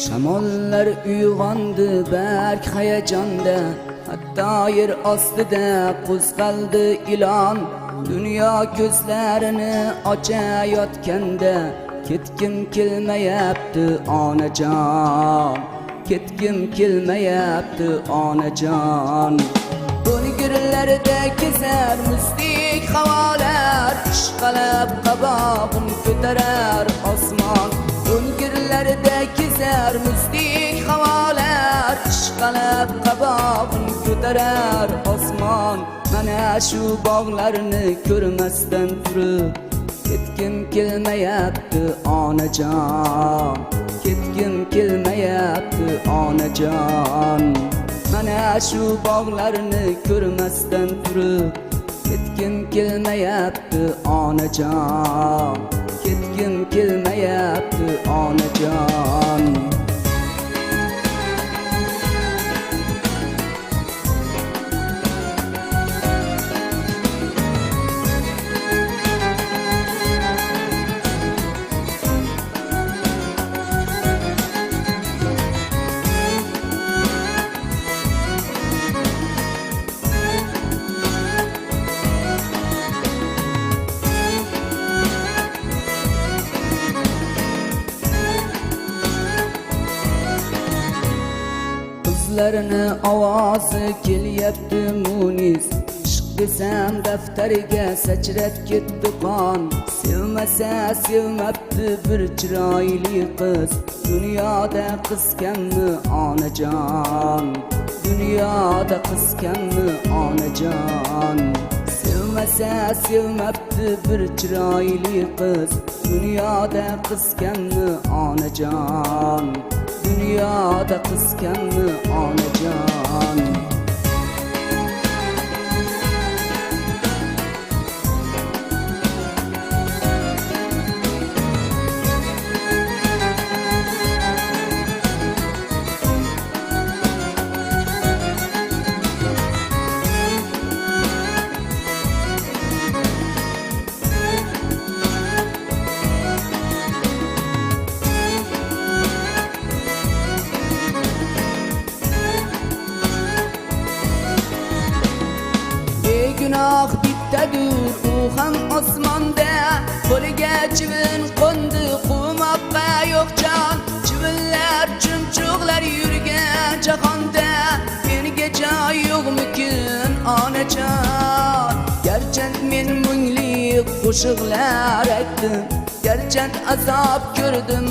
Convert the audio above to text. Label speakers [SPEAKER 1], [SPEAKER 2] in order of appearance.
[SPEAKER 1] Shamollar uyg'ondi berk hayajonda, hatto yer ostida qo'zg'aldi ilon. Dunyo ko'zlarini ochayotganda, ketgim kelmayapti onajon, ketgim kelmayapti onajon. O'ngirlarda kezar mustik havolar, ishqalab qabog'im ko'tarar osmon. O'ngirlarda kezar mustik havolar, ishqalab qabog'im ko'tarar osmon. Mana shu bog'larni ko'rmasdan turib, ketgim kelmayapti onajon, ketgim kelmayapti onajon. Mana shu bog'larni ko'rmasdan turib, ketgim kelmayapti onajon, ketgim kelmayapti onajon. Qizlarni ovozi kelyapti munis, ishq desam daftariga sachrab ketdi qon. Sevmasa sevmabdi bir chiroyli qiz, dunyoda qiz kammi onajon, dunyoda qiz kammi onajon. Sevmasa sevmabdi bir chiroyli qiz, dunyoda qiz kammi onajon, dunyoda qiz kammi onajon. Günah bittadur u ham osmonda, qo'liga chivin qo'ndi quvmoqqa yo'q jon. Chivinlar chumchuqlar yurgan jahonda, menga joy yo'qmikin onajon. Garchand men mungli qo'shiqlar aytdim, garchand azob ko'rdim